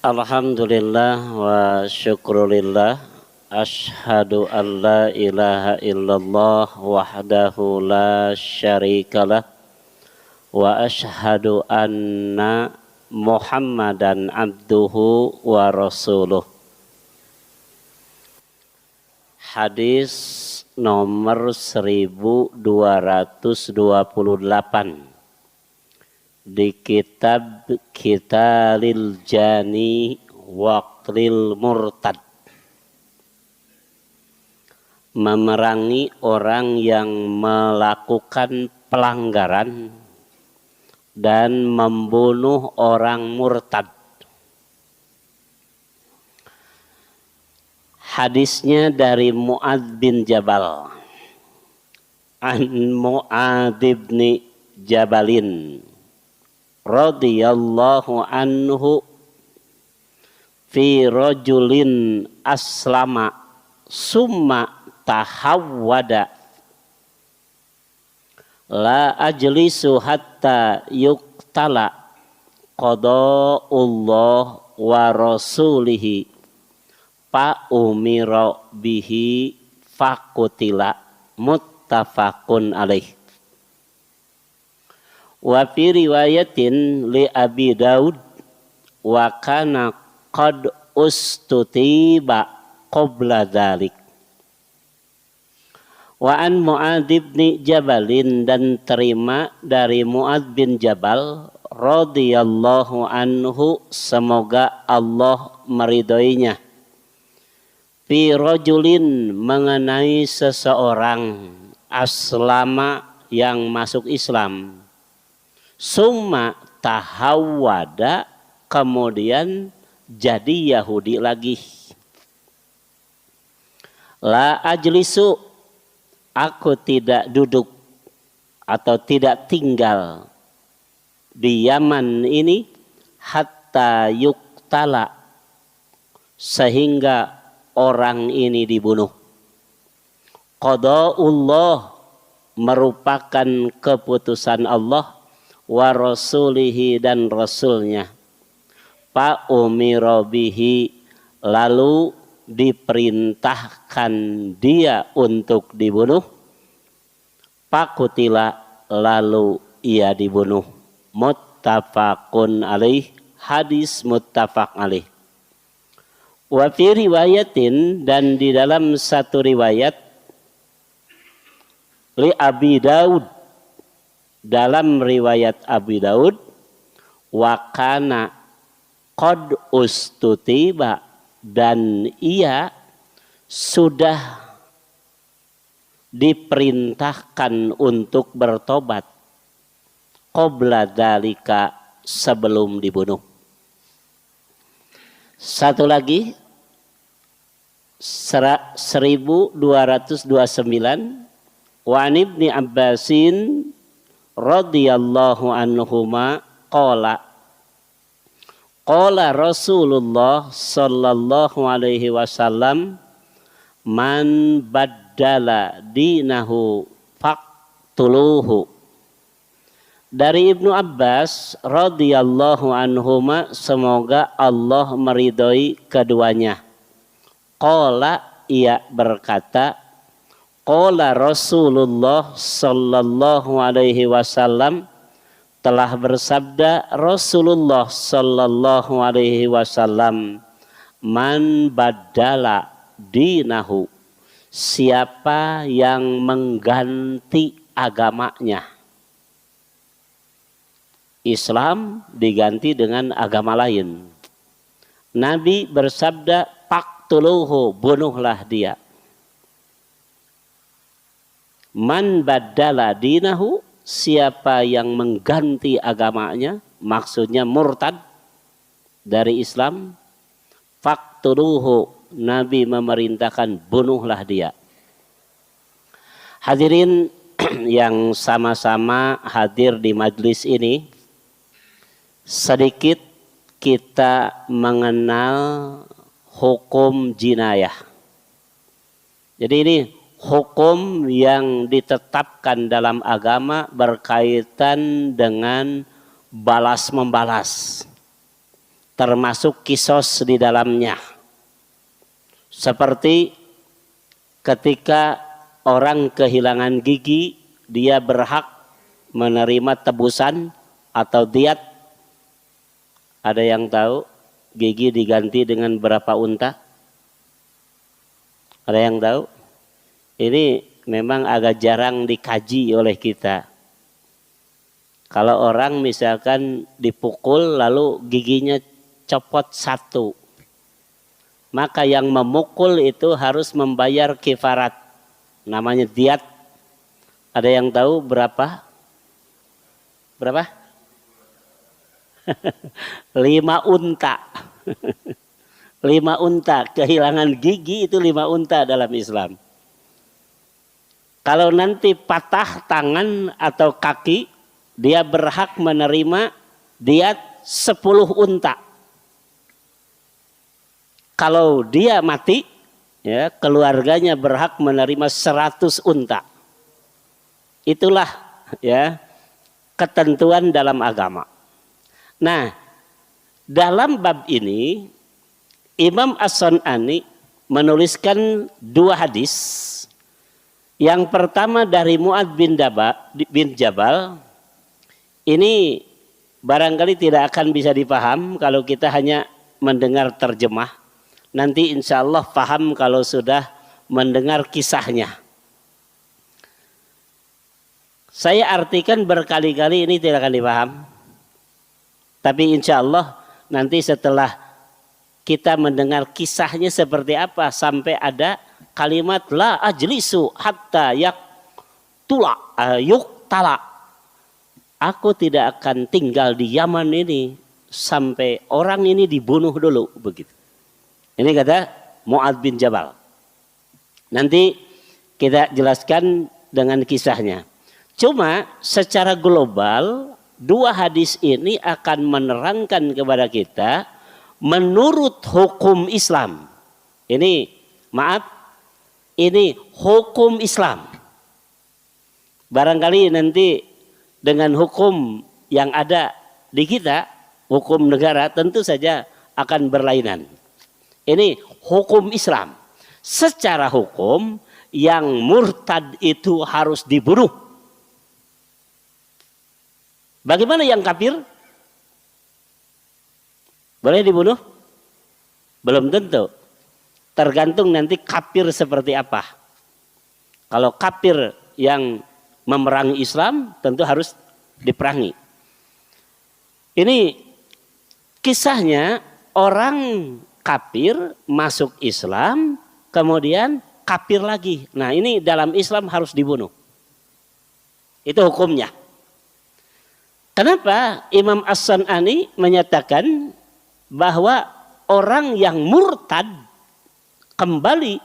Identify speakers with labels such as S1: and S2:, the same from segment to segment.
S1: Alhamdulillah wa syukrulillah. Ashhadu an la ilaha illallah wahdahu la syarikalah. Wa ashhadu anna Muhammadan abduhu wa rasuluh. Hadis nomor 1228 di kitab Qitalil Jani Waqlil Murtad, memerangi orang yang melakukan pelanggaran dan membunuh orang murtad. Hadisnya dari Mu'adz bin Jabal. An Mu'adz bin Jabalin radhiyallahu anhu fi rajulin aslama summa tahawwada la ajlisu hatta yuqtala qada'ullah wa rasulihi fa umira bihi faqutila muttafaqun alaih. Wa fi riwayatin li Abi Daud wa kana qad ustutiba qabla dzalik. Wa an Mu'adz bin Jabalin, dan terima dari Mu'adz bin Jabal radhiyallahu anhu, semoga Allah meridhoinya, fi rajulin, mengenai seseorang, aslama, yang masuk Islam, summa tahawwada, kemudian jadi Yahudi lagi. La ajlisu, aku tidak duduk atau tidak tinggal di Yaman ini, hatta yuktala, sehingga orang ini dibunuh. Qada'ullah, merupakan keputusan Allah, wa rasulihi, dan rasulnya. Fa umira bihi, lalu diperintahkan dia untuk dibunuh. Faqutila, lalu ia dibunuh. Muttafaqun alaih, hadis muttafaq alaih. Wa fi riwayatin, dan di dalam satu riwayat, li Abi Daud, dalam riwayat Abi Daud, wa kana qad ustutiba, dan ia sudah diperintahkan untuk bertobat, qabla dzalika, sebelum dibunuh. Satu lagi 1229, wa an Ibni Abbasin radhiyallahu anhuma qala qala Rasulullah sallallahu alaihi wasallam man baddala dinahu faqtuluhu. Dari Ibnu Abbas radhiyallahu anhuma, semoga Allah meridhoi keduanya, qala, ia berkata, qala Rasulullah sallallahu alaihi wasallam, telah bersabda Rasulullah sallallahu alaihi wasallam, man badala dinahu, siapa yang mengganti agamanya, Islam diganti dengan agama lain, Nabi bersabda faqtuluhu, bunuhlah dia. Man badala dinahu, siapa yang mengganti agamanya, maksudnya murtad dari Islam, faqtuluhu, Nabi memerintahkan bunuhlah dia. Hadirin yang sama-sama hadir di majlis ini, sedikit kita mengenal hukum jinayah. Jadi ini hukum yang ditetapkan dalam agama berkaitan dengan balas membalas. termasuk kisos di dalamnya. Seperti ketika orang kehilangan gigi, dia berhak menerima tebusan atau diat. Ada yang tahu gigi diganti dengan berapa unta? Ada yang tahu? Ini memang agak jarang dikaji oleh kita. Kalau orang misalkan dipukul lalu giginya copot satu, maka yang memukul itu harus membayar kifarat, namanya diat. Ada yang tahu berapa? Berapa? 5 unta. 5 unta, kehilangan gigi itu 5 unta dalam Islam. Kalau nanti patah tangan atau kaki, dia berhak menerima diat 10 unta. Kalau dia mati, ya, keluarganya berhak menerima 100 unta. Itulah ya ketentuan dalam agama. Nah, dalam bab ini Imam As-Sun'ani menuliskan 2 hadis. Yang pertama dari Mu'adz bin Jabal. Ini barangkali tidak akan bisa dipaham kalau kita hanya mendengar terjemah. Nanti insya Allah paham kalau sudah mendengar kisahnya. Saya artikan berkali-kali ini tidak akan dipaham. Tapi insya Allah nanti setelah kita mendengar kisahnya seperti apa. Sampai ada kalimat la ajlisu hatta yuktala. Aku tidak akan tinggal di Yaman ini sampai orang ini dibunuh dulu, begitu. Ini kata Mu'adz bin Jabal. Nanti kita jelaskan dengan kisahnya. Cuma secara global 2 hadis ini akan menerangkan kepada kita menurut hukum Islam. Ini maaf, ini hukum Islam. Barangkali nanti dengan hukum yang ada di kita, hukum negara tentu saja akan berlainan. Ini hukum Islam. Secara hukum yang murtad itu harus dibunuh. Bagaimana yang kafir? Boleh dibunuh? Belum tentu. Tergantung nanti kafir seperti apa. Kalau kafir yang memerangi Islam tentu harus diperangi. Ini kisahnya orang kafir masuk Islam, kemudian kafir lagi. Nah, ini dalam Islam harus dibunuh. Itu hukumnya. Kenapa Imam As-Sun'ani menyatakan bahwa orang yang murtad kembali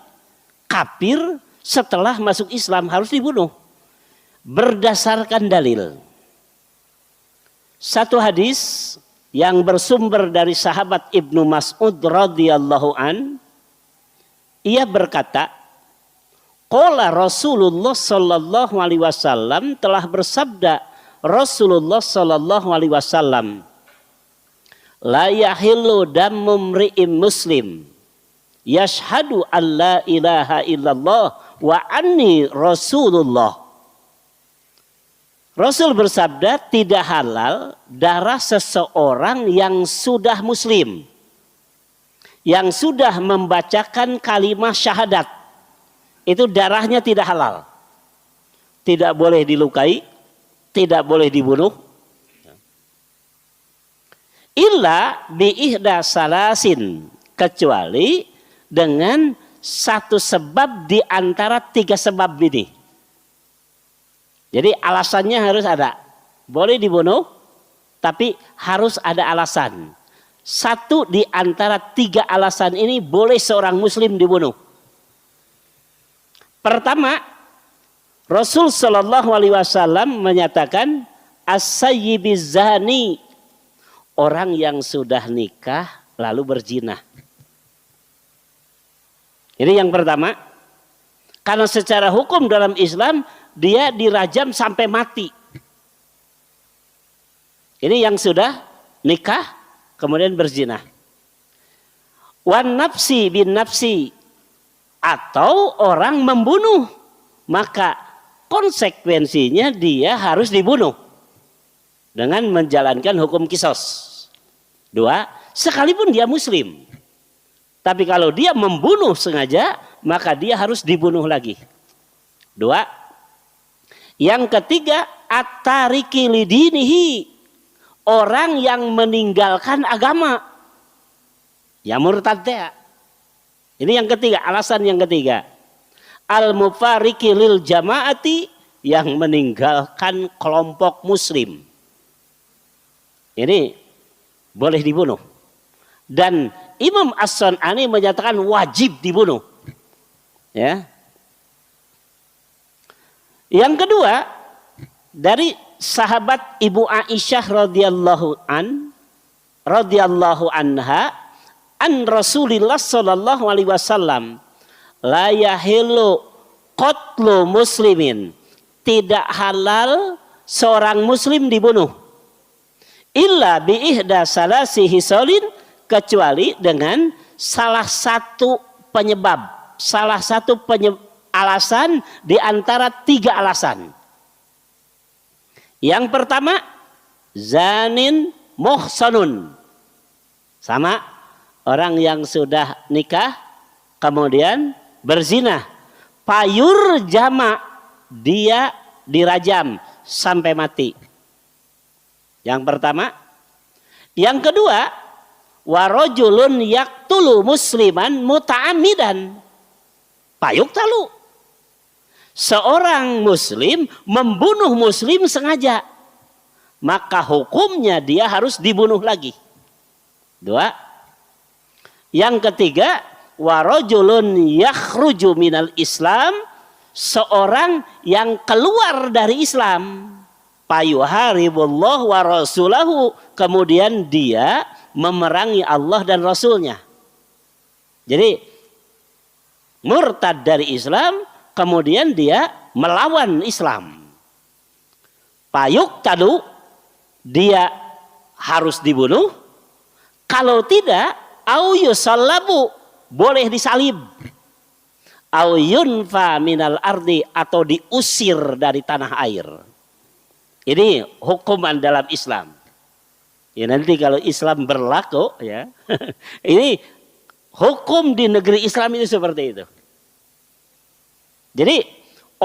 S1: kafir setelah masuk Islam harus dibunuh? Berdasarkan dalil. Satu hadis yang bersumber dari sahabat Ibnu Mas'ud radhiyallahu an, ia berkata, qala Rasulullah sallallahu alaihi wasallam, telah bersabda Rasulullah sallallahu alaihi wasallam, la yahillu damu mri'in muslim yashhadu an la ilaha illallah wa anni rasulullah. Rasul bersabda, tidak halal darah seseorang yang sudah muslim, yang sudah membacakan kalimat syahadat, itu darahnya tidak halal. Tidak boleh dilukai, tidak boleh dibunuh. Illa biihda salasin, kecuali dengan satu sebab di antara 3 sebab ini. Jadi alasannya harus ada. Boleh dibunuh, tapi harus ada alasan. Satu di antara 3 alasan ini boleh seorang muslim dibunuh. Pertama, Rasul sallallahu alaihi wasallam menyatakan as-sayyibiz zani, orang yang sudah nikah lalu berzina. Ini yang pertama. Karena secara hukum dalam Islam dia dirajam sampai mati. Ini yang sudah nikah kemudian berzina. Wan nafsi bin nafsi, atau orang membunuh, maka konsekuensinya dia harus dibunuh dengan menjalankan hukum kisos. 2, sekalipun dia muslim, tapi kalau dia membunuh sengaja, maka dia harus dibunuh lagi. 2. Yang ketiga, at-tariki lidinihi, orang yang meninggalkan agama, ya murtad ya. Ini yang ketiga, alasan yang ketiga. Al-mufariki lil jamaati, yang meninggalkan kelompok muslim. Ini boleh dibunuh. Dan Imam As-Sun'ani menyatakan wajib dibunuh. Ya. Yang kedua, dari sahabat Ibu Aisyah radhiyallahu anha, an Rasulillah sallallahu alaihi wasallam, la yahilu qatlu muslimin, tidak halal seorang muslim dibunuh, illa bi ihda salasi hisolin, kecuali dengan salah satu penyebab, alasan di antara 3 alasan. Yang pertama, zanin muhsanun, sama orang yang sudah nikah kemudian berzina, payur jama, dia dirajam sampai mati. Yang pertama. Yang kedua, warajulun yaqtulu musliman muta'ammidan, payuk talu, seorang muslim membunuh muslim sengaja, maka hukumnya dia harus dibunuh lagi. 2. Yang ketiga, warajulun yakhruju minal Islam, seorang yang keluar dari Islam, payuharibullah wa rasulahu, kemudian dia memerangi Allah dan Rasulnya. Jadi murtad dari Islam, kemudian dia melawan Islam, payuk tadu, dia harus dibunuh. Kalau tidak, au yusallabu, boleh disalib, au yunfa minal ardi, atau diusir dari tanah air. Ini hukuman dalam Islam. Ya, nanti kalau Islam berlaku ya, ini hukum di negeri Islam itu seperti itu. Jadi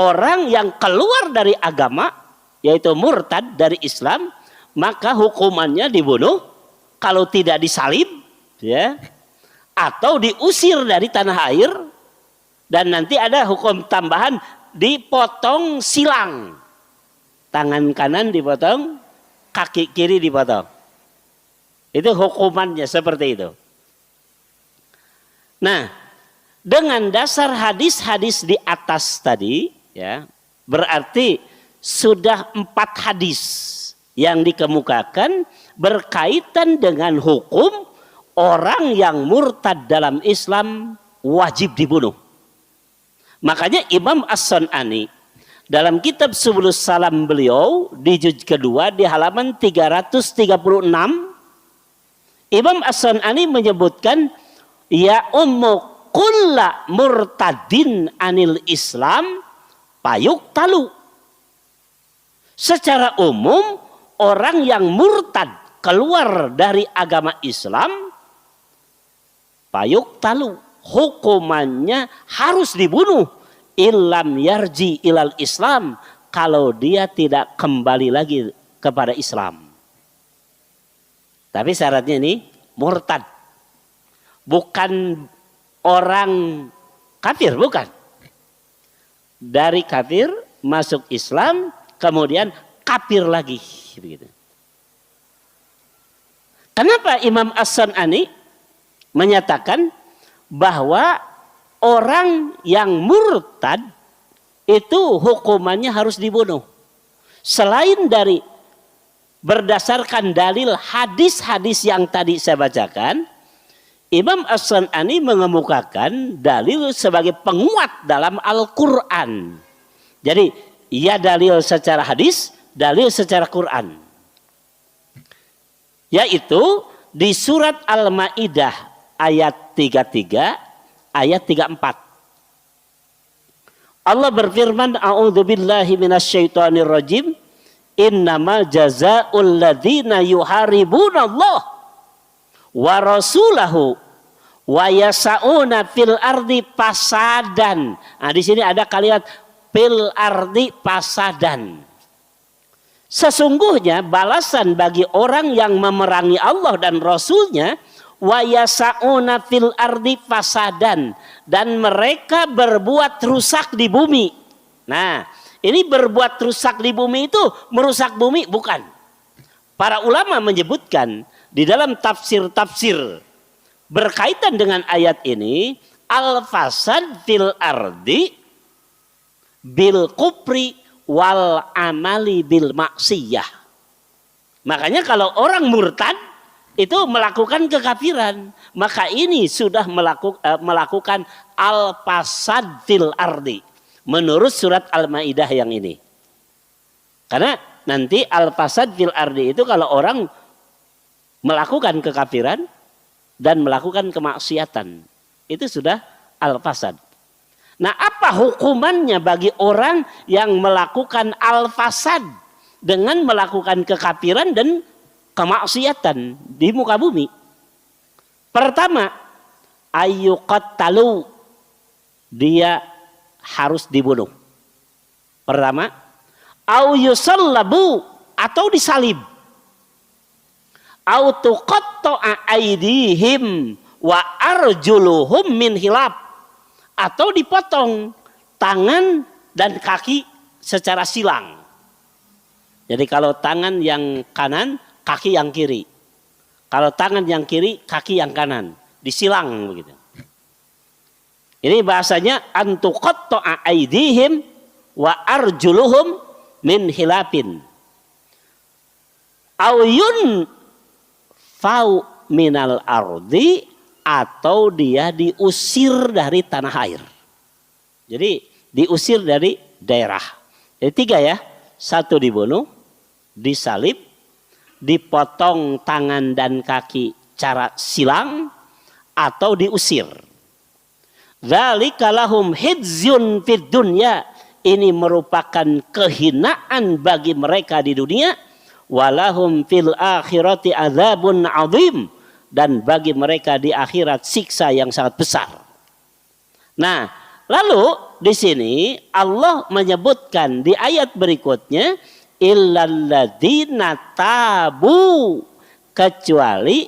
S1: orang yang keluar dari agama, yaitu murtad dari Islam, maka hukumannya dibunuh, kalau tidak disalib ya, atau diusir dari tanah air, dan nanti ada hukum tambahan, dipotong silang, tangan kanan dipotong, kaki kiri dipotong. Itu hukumannya seperti itu. Nah, dengan dasar hadis-hadis di atas tadi ya, berarti sudah 4 hadis yang dikemukakan berkaitan dengan hukum orang yang murtad dalam Islam wajib dibunuh. Makanya Imam As-Sun'ani dalam kitab Subulus Salam beliau di juz kedua di halaman 336, Imam As-Sun'ani menyebutkan, ya ummu kulla murtadin anil Islam payuk talu. Secara umum orang yang murtad keluar dari agama Islam payuk talu, hukumannya harus dibunuh, illam yarji ilal Islam, kalau dia tidak kembali lagi kepada Islam. Tapi syaratnya ini murtad, bukan orang kafir, bukan. Dari kafir masuk Islam, kemudian kafir lagi. Begitu. Kenapa Imam As-Sun'ani menyatakan bahwa orang yang murtad itu hukumannya harus dibunuh? Selain dari berdasarkan dalil hadis-hadis yang tadi saya bacakan, Imam As-Sun'ani mengemukakan dalil sebagai penguat dalam Al-Quran. Jadi ya dalil secara hadis, dalil secara Quran. Yaitu di surat Al-Maidah ayat 33 ayat 34. Allah berfirman, a'udzubillahi minasyaitonir rajim, innamal jazaa'ul ladzina yuharibunallah wa rasulahu wa yasa'una fil ardi fasadan. Nah, di sini ada kalimat fil ardi fasadan. Sesungguhnya balasan bagi orang yang memerangi Allah dan Rasulnya, wa yasa'una fil ardi fasadan, dan mereka berbuat rusak di bumi. Nah, ini berbuat rusak di bumi itu merusak bumi bukan. Para ulama menyebutkan di dalam tafsir-tafsir berkaitan dengan ayat ini, al-fasad fil ardi bil kufri wal amali bil maksiyah. Makanya kalau orang murtad itu melakukan kekafiran, maka ini sudah melakukan al-fasad fil ardi menurut surat Al-Maidah yang ini. Karena nanti al-fasad fil ardi itu kalau orang melakukan kekafiran dan melakukan kemaksiatan, itu sudah al-fasad. Nah, apa hukumannya bagi orang yang melakukan al-fasad dengan melakukan kekafiran dan kemaksiatan di muka bumi? Pertama, ayyuqattalu, dia harus dibunuh. Pertama, au yusallabu, atau disalib. Au tuqatta'a aydihim wa arjuluhum min hilaf, atau dipotong tangan dan kaki secara silang. Jadi kalau tangan yang kanan, kaki yang kiri. Kalau tangan yang kiri, kaki yang kanan. Disilang begitu. Ini bahasanya antuqatta'a aydihim wa arjuluhum min hilafin. Awyun fau minal ardi, atau dia diusir dari tanah air. Jadi diusir dari daerah. Jadi tiga ya. Satu, dibunuh, disalib, dipotong tangan dan kaki cara silang, atau diusir. Dzalika lahum hizyun fid dunya, ini merupakan kehinaan bagi mereka di dunia. Walahum fil akhirati adzabun adzim, dan bagi mereka di akhirat siksa yang sangat besar. Nah, lalu di sini Allah menyebutkan di ayat berikutnya, illalladzina tabu, kecuali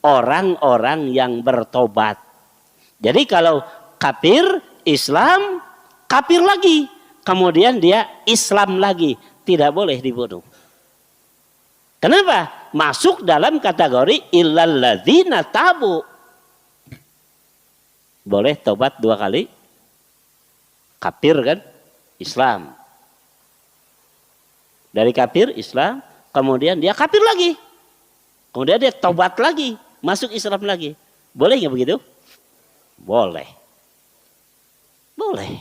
S1: orang-orang yang bertobat. Jadi kalau kafir, Islam, kafir lagi, kemudian dia Islam lagi, tidak boleh dibunuh. Kenapa? Masuk dalam kategori illalladzina tabu. Boleh tobat 2 kali. Kafir kan? Islam. Dari kafir, Islam, kemudian dia kafir lagi. Kemudian dia tobat lagi, masuk Islam lagi. Boleh nggak begitu? Boleh. Boleh.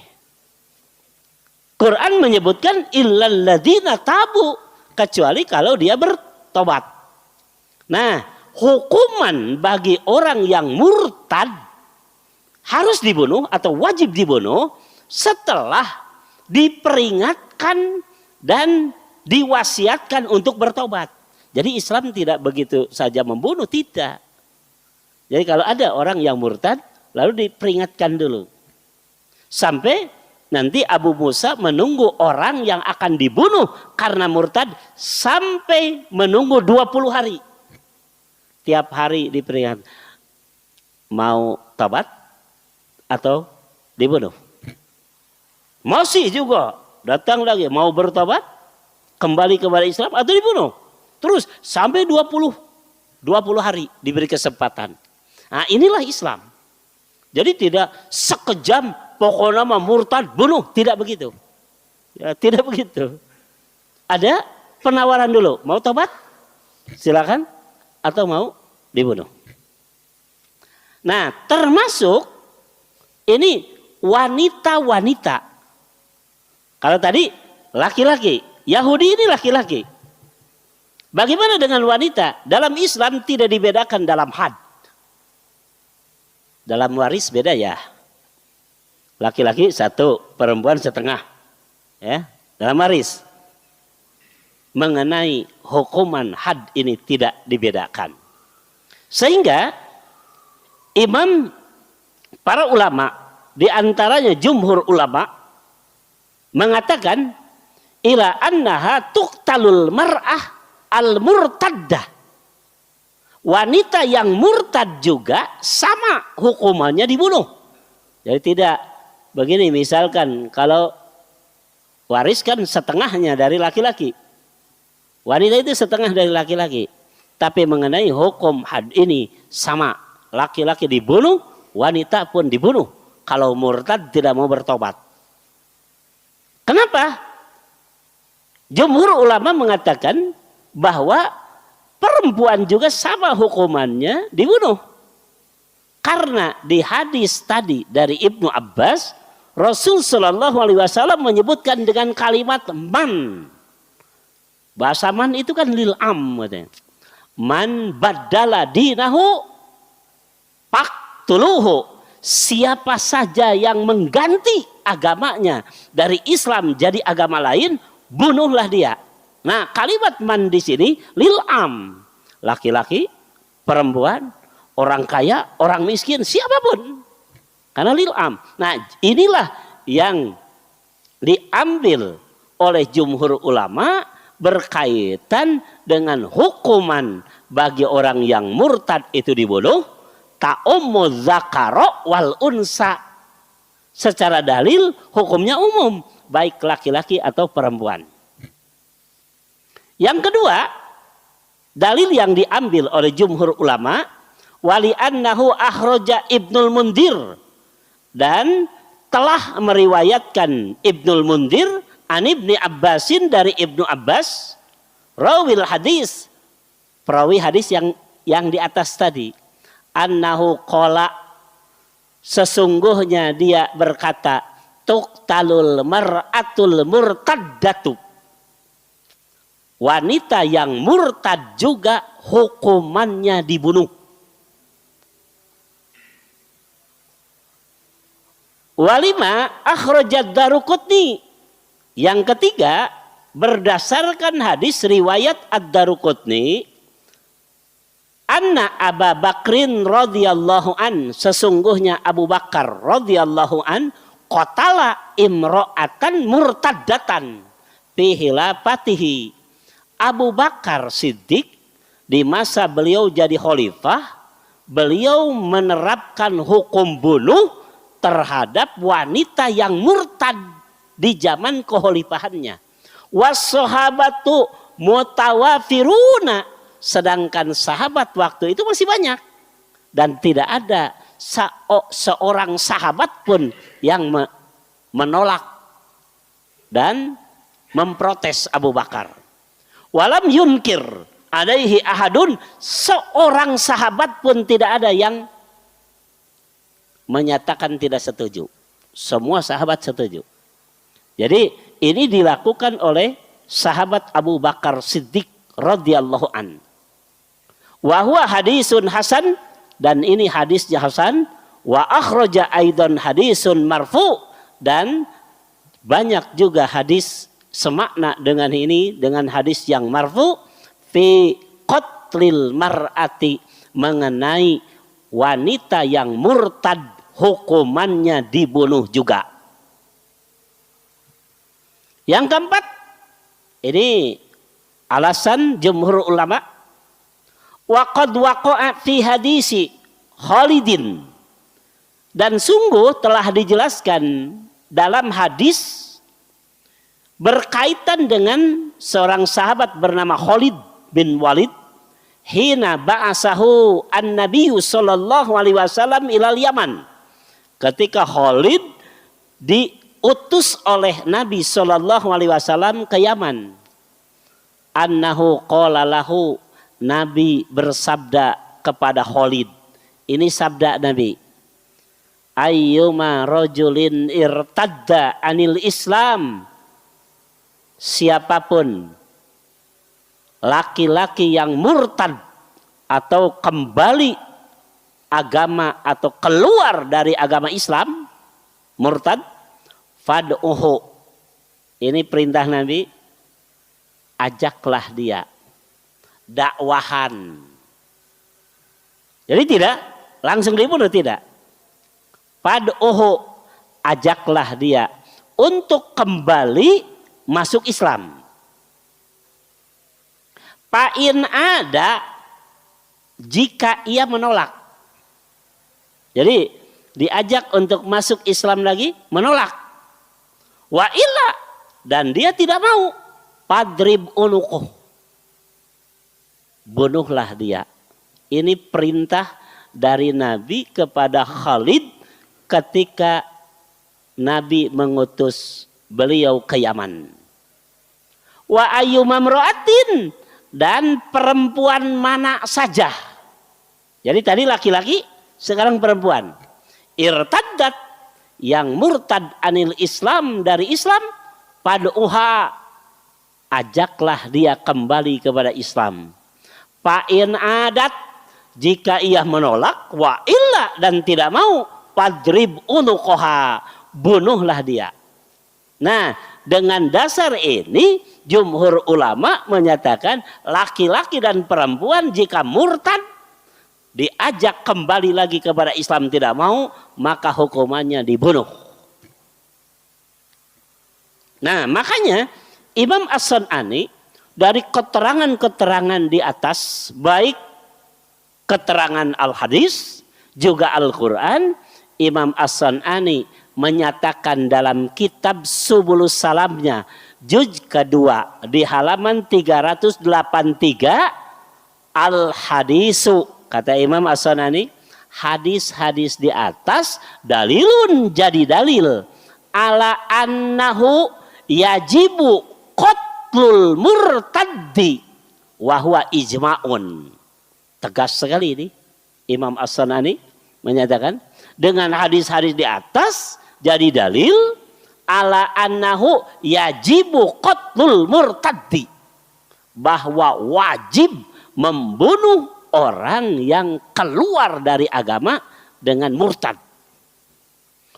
S1: Quran menyebutkan illalladzina tabu, kecuali kalau dia bertobat. Nah, hukuman bagi orang yang murtad harus dibunuh atau wajib dibunuh setelah diperingatkan dan diwasiatkan untuk bertobat. Jadi Islam tidak begitu saja membunuh, tidak. Jadi kalau ada orang yang murtad, lalu diperingatkan dulu. Sampai nanti Abu Musa menunggu orang yang akan dibunuh karena murtad sampai menunggu 20 hari. Tiap hari diperingatkan. Mau tobat atau dibunuh? Masih juga datang lagi, mau bertobat, kembali kepada Islam atau dibunuh. Terus sampai 20 hari diberi kesempatan. Nah, inilah Islam. Jadi tidak sekejam pokoknya murtad bunuh, tidak begitu. Ya, tidak begitu. Ada penawaran dulu, mau tobat? Silakan, atau mau dibunuh. Nah, termasuk ini wanita-wanita. Kalau tadi laki-laki, Yahudi ini laki-laki. Bagaimana dengan wanita? Dalam Islam tidak dibedakan dalam had. Dalam waris beda ya. Laki-laki satu, perempuan setengah. Ya, dalam waris. Mengenai hukuman had ini tidak dibedakan. Sehingga para ulama, di antaranya jumhur ulama, mengatakan ila annaha tuqtalul mar'ah al-murtaddah. Wanita yang murtad juga sama hukumannya dibunuh. Jadi tidak begini, misalkan kalau waris kan setengahnya dari laki-laki. Wanita itu setengah dari laki-laki. Tapi mengenai hukum had ini sama. Laki-laki dibunuh, wanita pun dibunuh. Kalau murtad tidak mau bertobat. Kenapa? Jumhur ulama mengatakan bahwa perempuan juga sama hukumannya dibunuh. Karena di hadis tadi dari Ibnu Abbas, Rasul Shallallahu Alaihi Wasallam menyebutkan dengan kalimat man. Bahasa man itu kan lil'am. Man badala dinahu paktuluhu. Siapa saja yang mengganti agamanya dari Islam jadi agama lain, bunuhlah dia. Nah, kalimat man di sini lil'am. Laki-laki, perempuan, orang kaya, orang miskin, siapapun. Karena lil'am. Nah, inilah yang diambil oleh jumhur ulama berkaitan dengan hukuman bagi orang yang murtad itu dibunuh. Ta'ummu zakaro wal unsa. Secara dalil hukumnya umum, baik laki-laki atau perempuan. Yang kedua, dalil yang diambil oleh jumhur ulama, wali annahu akhraja Ibnul Mundir, dan telah meriwayatkan Ibnul Mundir an Ibni Abbasin dari Ibnu Abbas, rawil hadis, perawi hadis yang di atas tadi, annahu qala, sesungguhnya dia berkata, tuqtalul mar'atul murtaddatu, wanita yang murtad juga hukumannya dibunuh. Walima akhrajad Daruqutni, yang ketiga berdasarkan hadis riwayat Ad-Daruqutni, anna Abu Bakrin radhiyallahu an, sesungguhnya Abu Bakar radhiyallahu an qatala imra'atan murtaddatan fi hilafatihi. Abu Bakar Siddiq di masa beliau jadi khalifah, beliau menerapkan hukum bunuh terhadap wanita yang murtad di zaman kekhalifahannya. Was-sahabatu mutawafiruna, sedangkan sahabat waktu itu masih banyak dan tidak ada seorang sahabat pun yang menolak dan memprotes Abu Bakar. Walam yunkir alaihi ahadun, seorang sahabat pun tidak ada yang menyatakan tidak setuju. Semua sahabat setuju. Jadi ini dilakukan oleh sahabat Abu Bakar Siddiq radhiyallahu an. Wa huwa hadisun hasan, dan ini hadisnya hasan. Wa akhraja aidan hadisun marfu, dan banyak juga hadis semakna dengan ini, dengan hadis yang marfu, fi qatlil mar'ati, mengenai wanita yang murtad hukumannya dibunuh juga. Yang keempat, ini alasan jumhur ulama, wa qad waqa'a fi hadisi Khalidin, dan sungguh telah dijelaskan dalam hadis berkaitan dengan seorang sahabat bernama Khalid bin Walid, hina ba'asahu an-nabiyyu sallallahu alaihi wasallam ilal Yaman, ketika Khalid diutus oleh Nabi sallallahu alaihi wasallam ke Yaman. Annahu qala lahu, Nabi bersabda kepada Khalid, ini sabda Nabi, ayyuma rajulin irtadda anil Islam, siapapun laki-laki yang murtad atau kembali agama atau keluar dari agama Islam, murtad, fad'uhu. Ini perintah Nabi, ajaklah dia, dakwahan. Jadi tidak langsung dibunuh, tidak. Fad'uhu, ajaklah dia untuk kembali masuk Islam. Fa'in ada, jika ia menolak. Jadi diajak untuk masuk Islam lagi, menolak. Wa illa, dan dia tidak mau, fadrib unuquh, bunuhlah dia. Ini perintah dari Nabi kepada Khalid ketika Nabi mengutus beliau ke Yaman. Wa ayyumamro'atin, dan perempuan mana saja. Jadi tadi laki-laki, sekarang perempuan. Irtaddat, yang murtad anil Islam, dari Islam, pad'uha, ajaklah dia kembali kepada Islam. Fa'in adat, jika ia menolak, wa illa, dan tidak mau, fadrib unuqoha, bunuhlah dia. Nah, dengan dasar ini jumhur ulama menyatakan laki-laki dan perempuan jika murtad diajak kembali lagi kepada Islam tidak mau, maka hukumannya dibunuh. Nah, makanya Imam As-San'ani dari keterangan-keterangan di atas, baik keterangan Al-Hadis juga Al-Quran, Imam As-San'ani menyatakan dalam kitab Subulus Salamnya juz kedua di halaman 383, al-hadisu, kata Imam As-San'ani, hadis-hadis di atas dalilun, jadi dalil ala annahu yajibu qatlul murtaddi wa huwa ijma'un. Tegas sekali ini Imam As-San'ani menyatakan dengan hadis-hadis di atas jadi dalil ala annahu yajibu qatlul murtaddi, bahwa wajib membunuh orang yang keluar dari agama dengan murtad.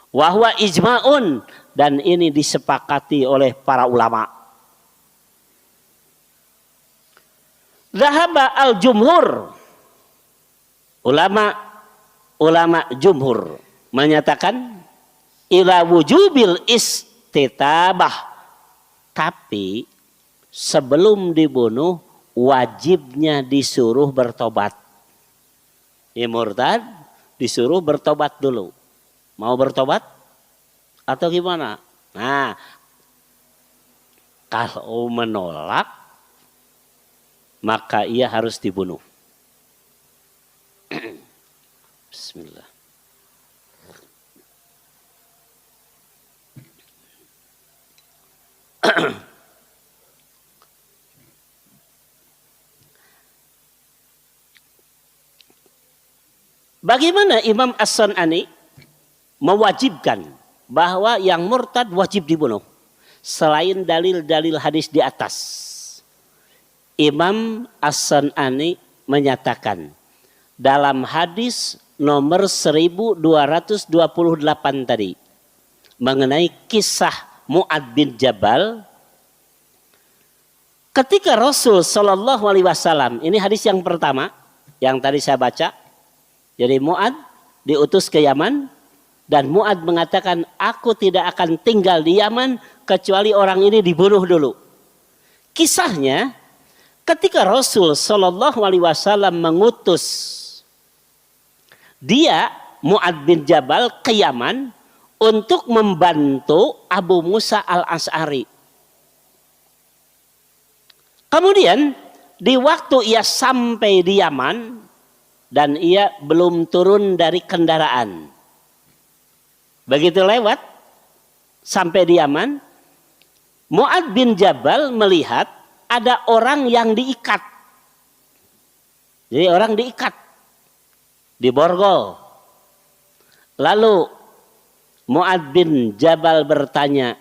S1: Wa huwa ijma'un, dan ini disepakati oleh para ulama. Dhahaba al-jumhur, ulama jumhur menyatakan ila wujubil istitabah, tapi sebelum dibunuh wajibnya disuruh bertobat. Ya, murtad disuruh bertobat dulu. Mau bertobat atau gimana? Nah, kalau menolak maka ia harus dibunuh. Bismillah. Bagaimana Imam As-San'ani mewajibkan bahwa yang murtad wajib dibunuh selain dalil-dalil hadis di atas? Imam As-San'ani menyatakan dalam hadis nomor 1228 tadi mengenai kisah Mu'ad bin Jabal ketika Rasul Shallallahu Alaihi Wasallam, ini hadis yang pertama yang tadi saya baca. Jadi Mu'ad diutus ke Yaman dan Mu'ad mengatakan, aku tidak akan tinggal di Yaman kecuali orang ini dibunuh dulu. Kisahnya ketika Rasul Shallallahu Alaihi Wasallam mengutus dia Mu'ad bin Jabal ke Yaman untuk membantu Abu Musa al-Asy'ari. Kemudian di waktu ia sampai di Yaman dan ia belum turun dari kendaraan, begitu lewat sampai di Yaman, Mu'ad bin Jabal melihat ada orang yang diikat. Jadi orang diikat, diborgol. Lalu Mu'ad bin Jabal bertanya,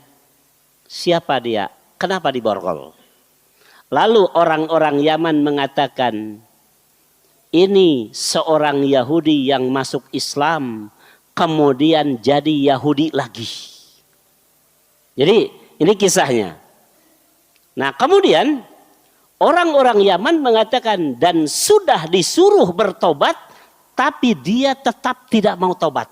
S1: siapa dia? Kenapa diborgol? Lalu orang-orang Yaman mengatakan, ini seorang Yahudi yang masuk Islam, kemudian jadi Yahudi lagi. Jadi ini kisahnya. Nah kemudian orang-orang Yaman mengatakan, dan sudah disuruh bertobat, tapi dia tetap tidak mau tobat.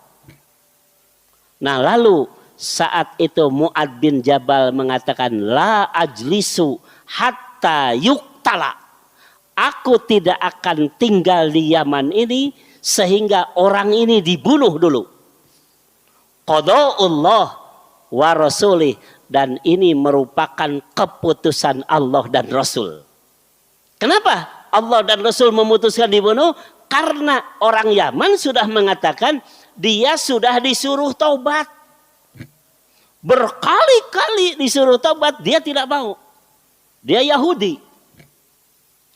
S1: Nah lalu saat itu Mu'ad bin Jabal mengatakan, la ajlisu hatta yuktala. Aku tidak akan tinggal di Yaman ini sehingga orang ini dibunuh dulu. Qada'ullah wa rasulih, dan ini merupakan keputusan Allah dan Rasul. Kenapa Allah dan Rasul memutuskan dibunuh? Karena orang Yaman sudah mengatakan dia sudah disuruh taubat. Berkali-kali disuruh taubat, dia tidak mau. Dia Yahudi.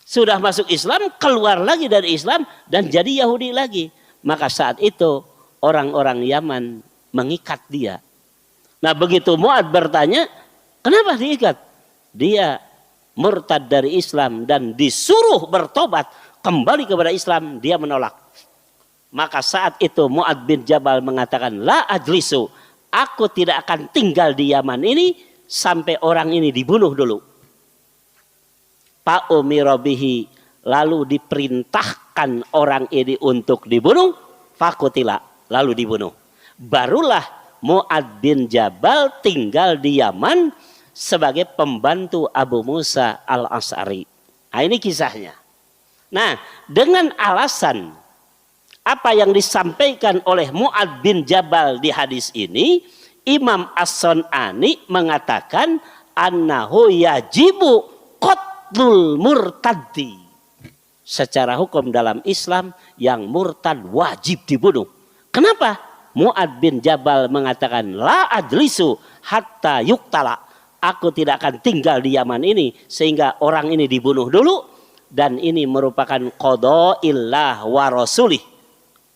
S1: Sudah masuk Islam, keluar lagi dari Islam, dan jadi Yahudi lagi. Maka saat itu orang-orang Yaman mengikat dia. Nah begitu Mu'ad bertanya, kenapa diikat? Dia murtad dari Islam dan disuruh bertobat kembali kepada Islam, dia menolak. Maka saat itu Mu'ad bin Jabal mengatakan, la ajlisu, aku tidak akan tinggal di Yaman ini sampai orang ini dibunuh dulu. Fa'umira bihi, lalu diperintahkan orang ini untuk dibunuh, fakutila, lalu dibunuh. Barulah Mu'ad bin Jabal tinggal di Yaman sebagai pembantu Abu Musa al-Asy'ari. Nah ini kisahnya. Nah dengan alasan apa yang disampaikan oleh Mu'ad bin Jabal di hadis ini, Imam As-Sun'ani mengatakan annahu yajibu qatlul murtaddi. Secara hukum dalam Islam yang murtad wajib dibunuh. Kenapa? Mu'ad bin Jabal mengatakan la ajlisu hatta yuktala. Aku tidak akan tinggal di Yaman ini sehingga orang ini dibunuh dulu, dan ini merupakan qada'illah wa rasulih,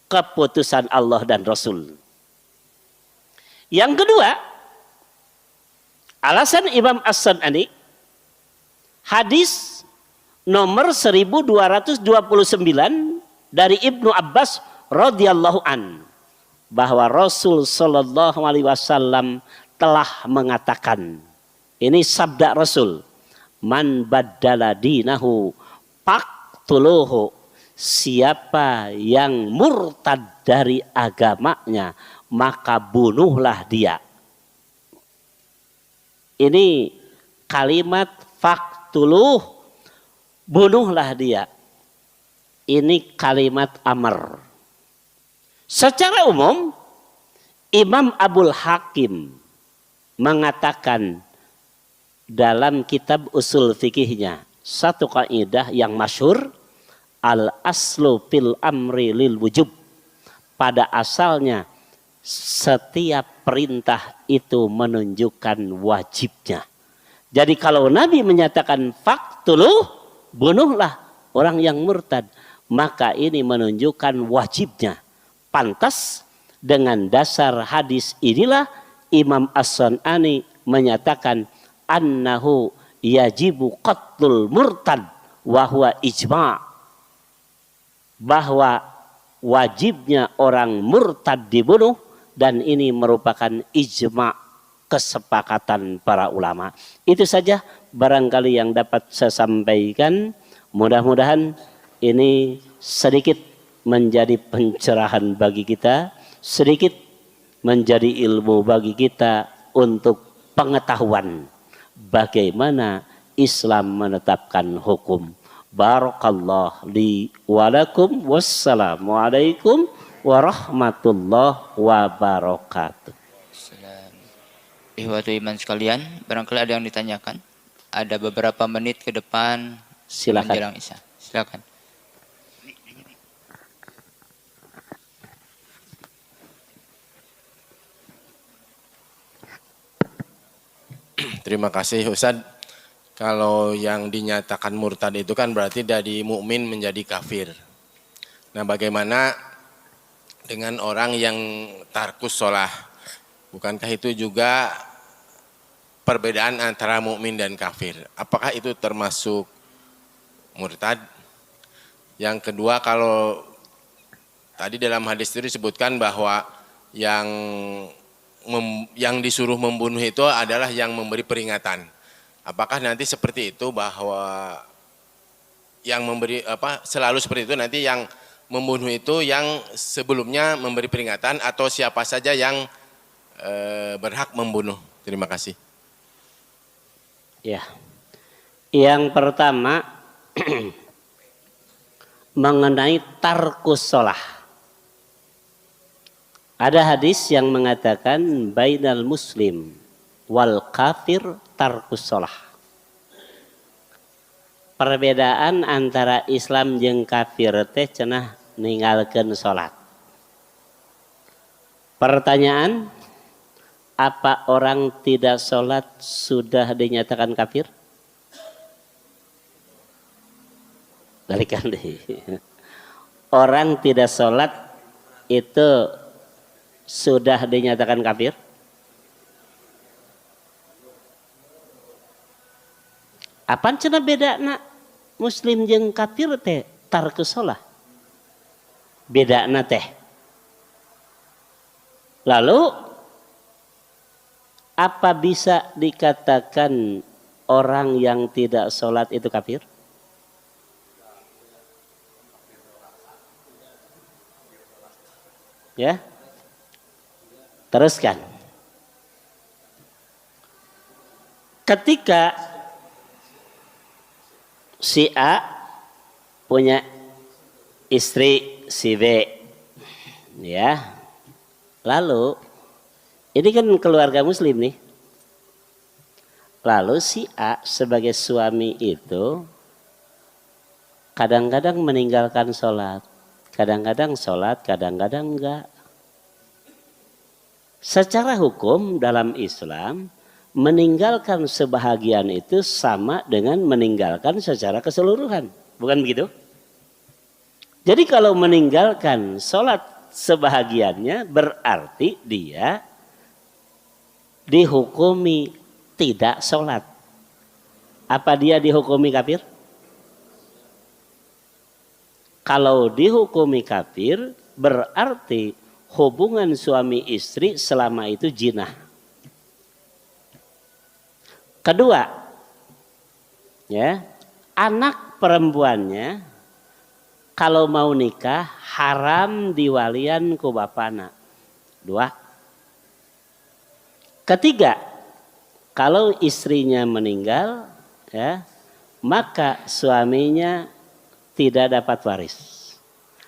S1: keputusan Allah dan Rasul. Yang kedua, alasan Imam As-Sun'ani, hadis nomor 1229 dari Ibnu Abbas radhiyallahu an, bahwa Rasul sallallahu alaihi wasallam telah mengatakan, ini sabda Rasul, man baddala dinahu faqtuluhu, siapa yang murtad dari agamanya maka bunuhlah dia. Ini kalimat faqtuluh, bunuhlah dia, ini kalimat amr. Secara umum Imam Abul Hakim mengatakan dalam kitab usul fikihnya satu kaidah yang masyhur, al aslu fil amri lil wujub. Pada asalnya setiap perintah itu menunjukkan wajibnya. Jadi kalau Nabi menyatakan faqtuluh, bunuhlah orang yang murtad, maka ini menunjukkan wajibnya. Pantas dengan dasar hadis inilah Imam As-Sun'ani menyatakan annahu yajibu qatlul murtad wa huwa ijma', bahwa wajibnya orang murtad dibunuh, dan ini merupakan ijma', kesepakatan para ulama. Itu saja barangkali yang dapat saya sampaikan. Mudah-mudahan ini sedikit menjadi pencerahan bagi kita, sedikit menjadi ilmu bagi kita untuk pengetahuan bagaimana Islam menetapkan hukum. Barakallah li walakum, wassalamualaikum warahmatullahi wabarakatuh.
S2: Ihwatu iman sekalian, barangkali ada yang ditanyakan. Ada beberapa menit ke depan menjelang Isya. Silakan.
S3: Terima kasih Ustadz. Kalau yang dinyatakan murtad itu kan berarti dari mukmin menjadi kafir. Nah bagaimana dengan orang yang tarkus sholah? Bukankah itu juga perbedaan antara mukmin dan kafir. Apakah itu termasuk murtad? Yang kedua, kalau tadi dalam hadis itu disebutkan bahwa yang disuruh membunuh itu adalah yang memberi peringatan. Apakah nanti seperti itu bahwa yang memberi selalu seperti itu, nanti yang membunuh itu yang sebelumnya memberi peringatan atau siapa saja yang berhak membunuh? Terima kasih.
S1: Ya. Yang pertama mengenai tarkus sholah. Ada hadis yang mengatakan bainal muslim wal kafir tarkus sholah. Perbedaan antara Islam jeung kafir teh cenah ninggalkeun salat. Pertanyaan, apa orang tidak sholat sudah dinyatakan kafir? Balikan deh. Orang tidak sholat itu sudah dinyatakan kafir? Apaan cenah beda nak muslim jeung kafir teh tarkus sholah? Beda na teh. Lalu apa bisa dikatakan orang yang tidak sholat itu kafir? Ya, teruskan. Ketika si A punya istri si B, ya, lalu ini kan keluarga muslim nih. Lalu si A sebagai suami itu kadang-kadang meninggalkan sholat. Kadang-kadang sholat, kadang-kadang enggak. Secara hukum dalam Islam, meninggalkan sebahagian itu sama dengan meninggalkan secara keseluruhan. Bukan begitu? Jadi kalau meninggalkan sholat sebahagiannya berarti dia dihukumi tidak sholat. Apa dia dihukumi kafir? Kalau dihukumi kafir berarti hubungan suami istri selama itu jinah. Kedua, ya, anak perempuannya kalau mau nikah haram diwalian ku bapana. Dua. Ketiga, kalau istrinya meninggal, ya, maka suaminya tidak dapat waris.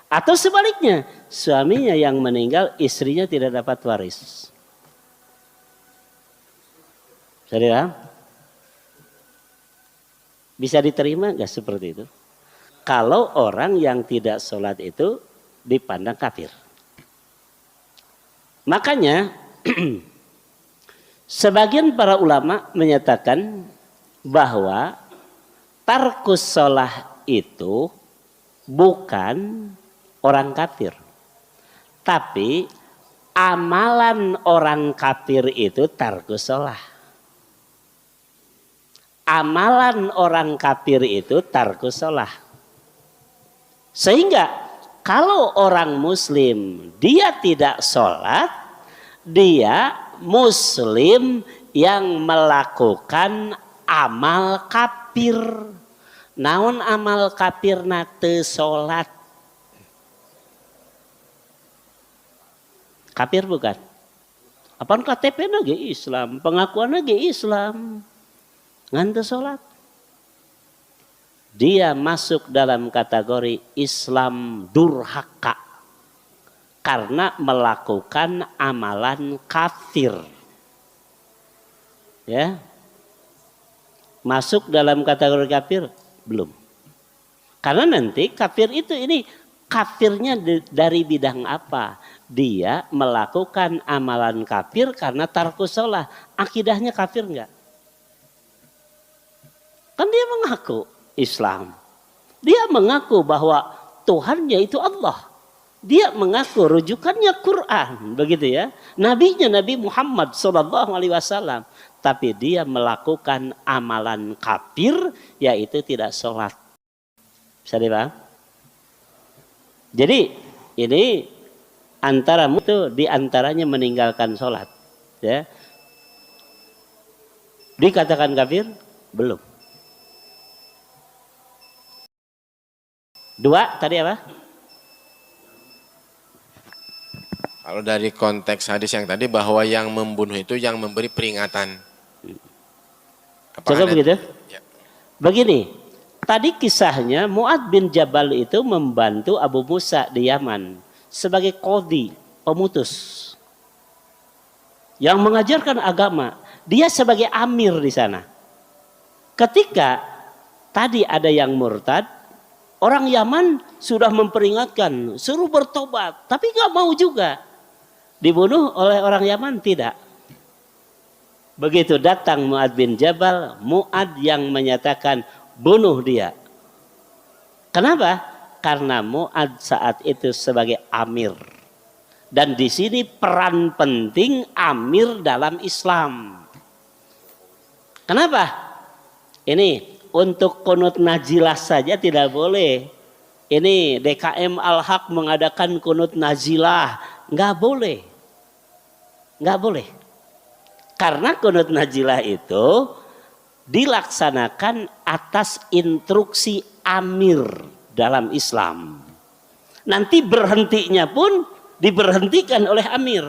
S1: Atau sebaliknya, suaminya yang meninggal, istrinya tidak dapat waris. Saudara, bisa diterima nggak seperti itu? Kalau orang yang tidak sholat itu dipandang kafir. Makanya sebagian para ulama menyatakan bahwa tarkus sholah itu bukan orang kafir. Tapi amalan orang kafir itu tarkus sholah. Amalan orang kafir itu tarkus sholah. Sehingga kalau orang muslim dia tidak sholat, dia muslim yang melakukan amal kafir. Naon amal kafir teu sholat? Kafir bukan? Apaan KTP ge Islam, pengakuan ge Islam, ngan teu sholat. Dia masuk dalam kategori Islam durhaka karena melakukan amalan kafir. Ya, masuk dalam kategori kafir belum? Karena nanti kafir itu ini kafirnya dari bidang apa? Dia melakukan amalan kafir karena tarkus sholah. Akidahnya kafir enggak? Kan dia mengaku Islam. Dia mengaku bahwa Tuhannya itu Allah. Dia mengaku rujukannya Quran, begitu ya. Nabinya Nabi Muhammad SAW. tapi dia melakukan amalan kafir, yaitu tidak sholat. Bisa dipaham? Jadi ini antara itu diantaranya meninggalkan sholat. Ya. Dikatakan kafir? Belum. Dua tadi apa?
S3: Kalau dari konteks hadis yang tadi bahwa yang membunuh itu yang memberi peringatan.
S1: Cukup begitu?
S3: Ya.
S1: Begini, tadi kisahnya Mu'adz bin Jabal itu membantu Abu Musa di Yaman sebagai qadhi, pemutus. Yang mengajarkan agama, dia sebagai amir di sana. Ketika tadi ada yang murtad, orang Yaman sudah memperingatkan, suruh bertobat, tapi nggak mau juga. Dibunuh oleh orang Yaman? Tidak. Begitu datang Mu'adz bin Jabal, Mu'adz yang menyatakan bunuh dia. Kenapa? Karena Mu'adz saat itu sebagai amir. Dan di sini peran penting amir dalam Islam. Kenapa? Ini untuk kunut nazilah saja tidak boleh. Ini DKM Al-Haq mengadakan kunut nazilah. Nggak boleh. Nggak boleh. Karena kunut nazilah itu dilaksanakan atas instruksi amir dalam Islam. Nanti berhentinya pun diberhentikan oleh amir.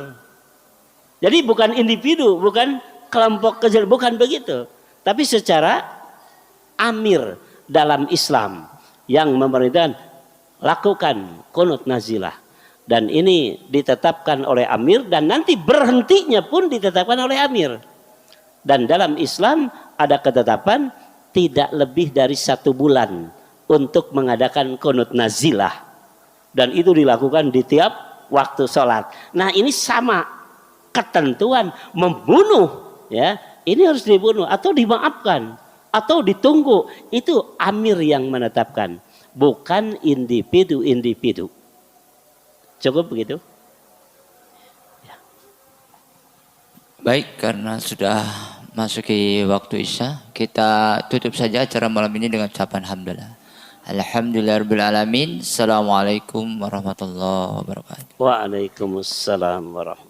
S1: Jadi bukan individu, bukan kelompok kecil, bukan begitu. Tapi secara amir dalam Islam yang memerintahkan lakukan kunut nazilah. Dan ini ditetapkan oleh amir dan nanti berhentinya pun ditetapkan oleh amir. Dan dalam Islam ada ketetapan tidak lebih dari 1 bulan untuk mengadakan kunut nazilah. Dan itu dilakukan di tiap waktu sholat. Nah ini sama ketentuan membunuh, ya ini harus dibunuh atau dimaafkan atau ditunggu, itu amir yang menetapkan, bukan individu-individu. Cukup begitu? Ya.
S2: Baik, karena sudah masuki waktu Isya, kita tutup saja acara malam ini dengan ucapan alhamdulillah. Alhamdulillahirabbil alamin. Assalamualaikum warahmatullahi wabarakatuh.
S1: Waalaikumsalam warahmatullahi wabarakatuh.